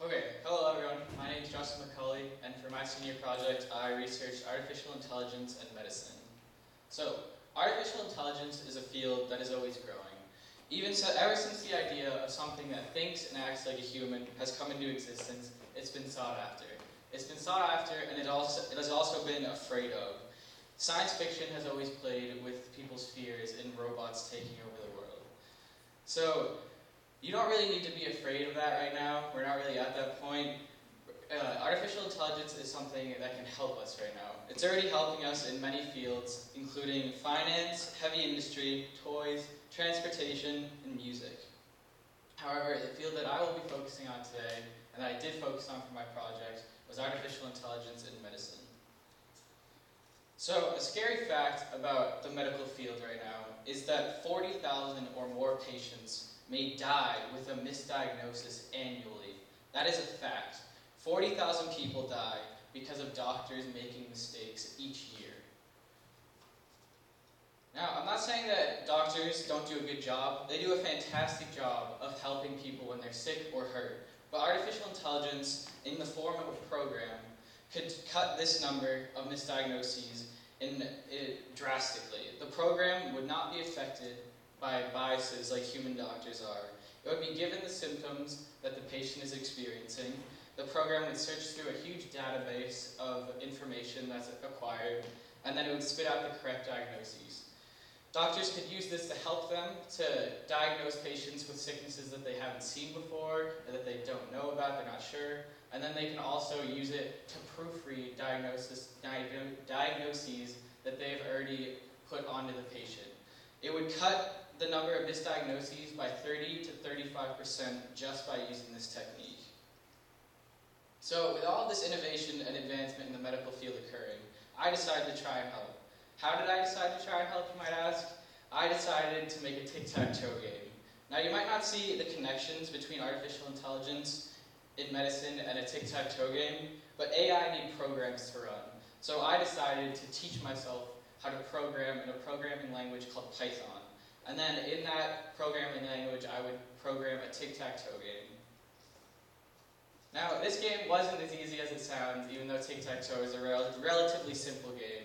Okay, hello everyone. My name is Justin McCulley, and for my senior project, I researched artificial intelligence and medicine. So, artificial intelligence is a field that is always growing. Ever since the idea of something that thinks and acts like a human has come into existence, it's been sought after. It's been sought after, and it has also been afraid of. Science fiction has always played with people's fears in robots taking over the world. So, you don't really need to be afraid of that right now. We're not really at that point. Artificial intelligence is something that can help us right now. It's already helping us in many fields, including finance, heavy industry, toys, transportation, and music. However, the field that I will be focusing on today, and that I did focus on for my project, was artificial intelligence in medicine. So, a scary fact about the medical field right now is that 40,000 or more patients may die with a misdiagnosis annually. That is a fact. 40,000 people die because of doctors making mistakes each year. Now, I'm not saying that doctors don't do a good job. They do a fantastic job of helping people when they're sick or hurt. But artificial intelligence, in the form of a program, could cut this number of misdiagnoses drastically. The program would not be affected by biases like human doctors are. It would be given the symptoms that the patient is experiencing. The program would search through a huge database of information that's acquired, and then it would spit out the correct diagnoses. Doctors could use this to help them to diagnose patients with sicknesses that they haven't seen before, or that they don't know about, they're not sure, and then they can also use it to proofread diagnoses that they've already put onto the patient. It would cut the number of misdiagnoses by 30 to 35% just by using this technique. So, with all this innovation and advancement in the medical field occurring, I decided to try and help. How did I decide to try and help, you might ask? I decided to make a tic-tac-toe game. Now, you might not see the connections between artificial intelligence in medicine and a tic-tac-toe game, but AI need programs to run. So I decided to teach myself how to program in a programming language called Python. And then in that programming language, I would program a tic-tac-toe game. Now, this game wasn't as easy as it sounds, even though tic-tac-toe is a relatively simple game.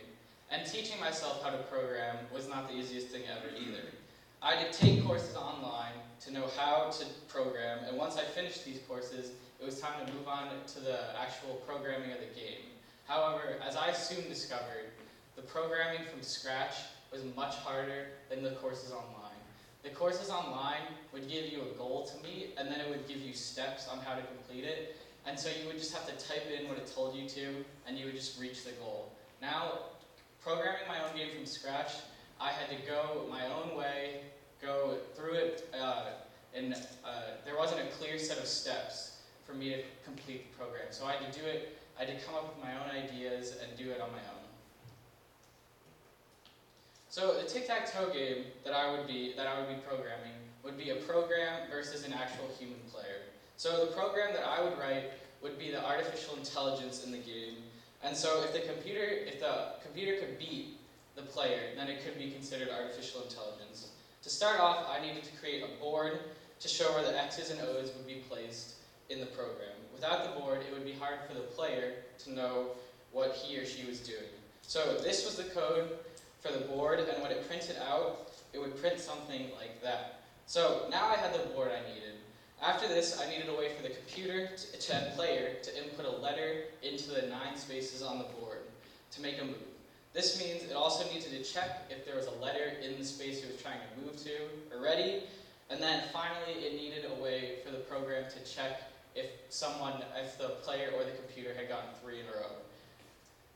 And teaching myself how to program was not the easiest thing ever either. I did take courses online to know how to program, and once I finished these courses, it was time to move on to the actual programming of the game. However, as I soon discovered, the programming from scratch was much harder than the courses online. The courses online would give you a goal to meet, and then it would give you steps on how to complete it, and so you would just have to type in what it told you to, and you would just reach the goal. Now, programming my own game from scratch, I had to go my own way, go through it, and there wasn't a clear set of steps for me to complete the program. So I had to do it, I had to come up with my own ideas and do it on my own. So the tic-tac-toe game that I would be programming would be a program versus an actual human player. So the program that I would write would be the artificial intelligence in the game. And so if the computer could beat the player, then it could be considered artificial intelligence. To start off, I needed to create a board to show where the X's and O's would be placed in the program. Without the board, it would be hard for the player to know what he or she was doing. So this was the code for the board, and when it printed out, it would print something like that. So now I had the board I needed. After this, I needed a way for the computer and player to input a letter into the 9 spaces on the board to make a move. This means it also needed to check if there was a letter in the space it was trying to move to already, and then finally it needed a way for the program to check if the player or the computer had gotten 3 in a row.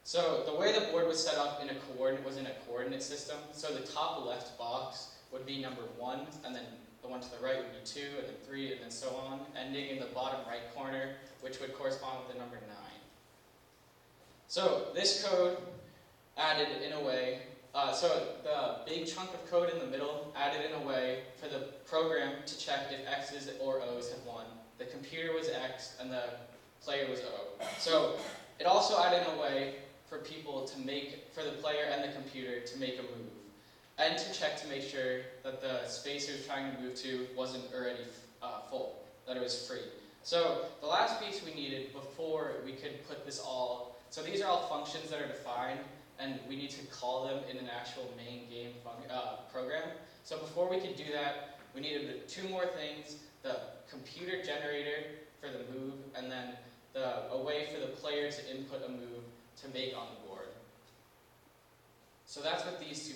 So the way the board was set up in a coordinate system. So the top left box would be number 1, and then the one to the right would be 2, and then 3, and then so on, ending in the bottom right corner, which would correspond with the number 9. So this code added in a way, so the big chunk of code in the middle added in a way for the program to check if X's or O's had won. The computer was X, and the player was O. So it also added in a way for the player and the computer to make a move, and to check to make sure that the space it was trying to move to wasn't already full, that it was free. So the last piece we needed before we could put this all, so these are all functions that are defined, and we need to call them in an actual main game program. So before we could do that, we needed two more things: the computer generator for the move, and then a way for the player to input a move to make on the board. So that's what these two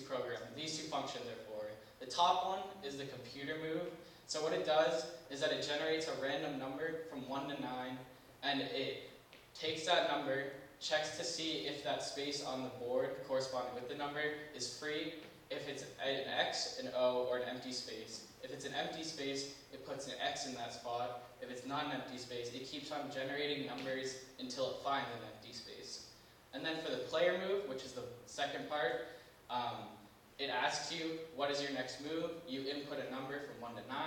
functions are for. The top one is the computer move. So what it does is that it generates a random number from 1 to 9, and it takes that number, checks to see if that space on the board corresponding with the number is free, if it's an X, an O, or an empty space. If it's an empty space, it puts an X in that spot. If it's not an empty space, it keeps on generating numbers until it finds an empty space. And then for the player move, which is the second part, it asks you, what is your next move? You input a number from 1 to 9.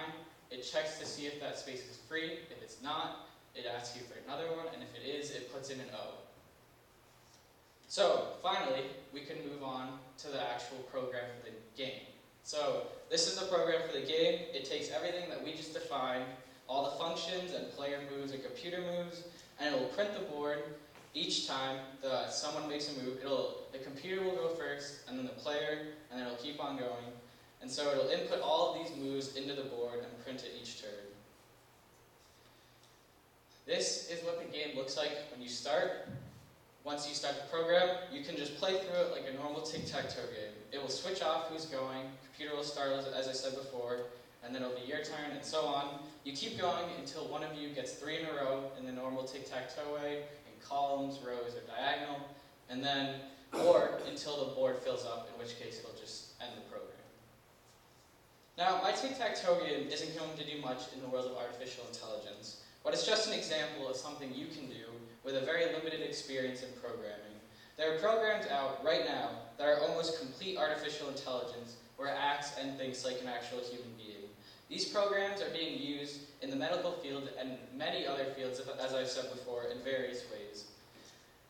It checks to see if that space is free. If it's not, it asks you for another one, and if it is, it puts in an O. So, finally, we can move on to the actual program for the game. So, this is the program for the game. It takes everything that we just defined, all the functions and player moves and computer moves, and it will print the board. Each time someone makes a move, the computer will go first, and then the player, and then it'll keep on going. And so it'll input all of these moves into the board and print it each turn. This is what the game looks like when you start. Once you start the program, you can just play through it like a normal tic-tac-toe game. It will switch off who's going, computer will start as I said before, and then it'll be your turn, and so on. You keep going until one of you gets 3 in a row in the normal tic-tac-toe way, columns, rows, or diagonal, and then, or until the board fills up, in which case it'll just end the program. Now, my tic-tac-toe game isn't going to do much in the world of artificial intelligence, but it's just an example of something you can do with a very limited experience in programming. There are programs out right now that are almost complete artificial intelligence, where it acts and thinks like an actual human being. These programs are being used in the medical field and many other fields, as I've said before, in various ways.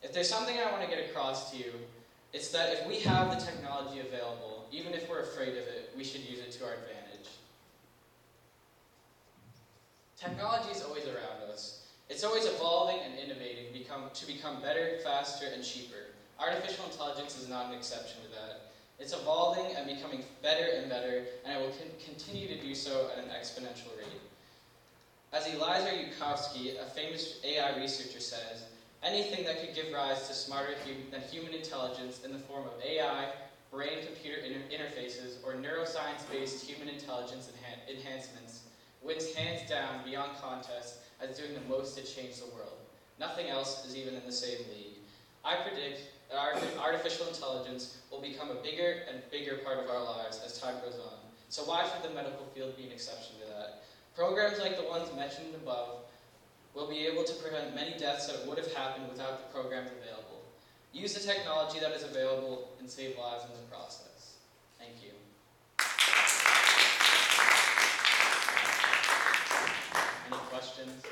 If there's something I want to get across to you, it's that if we have the technology available, even if we're afraid of it, we should use it to our advantage. Technology is always around us. It's always evolving and innovating to become better, faster, and cheaper. Artificial intelligence is not an exception to that. It's evolving and becoming better and better, and it will continue to do so at an exponential rate. As Eliezer Yudkowsky, a famous AI researcher, says, anything that could give rise to smarter than human intelligence in the form of AI, brain-computer interfaces, or neuroscience-based human intelligence enhancements wins hands down beyond contest as doing the most to change the world. Nothing else is even in the same league. I predict that artificial intelligence will become a bigger and bigger part of our lives as time goes on. So why should the medical field be an exception to that? Programs like the ones mentioned above will be able to prevent many deaths that would have happened without the programs available. Use the technology that is available and save lives in the process. Thank you. Any questions?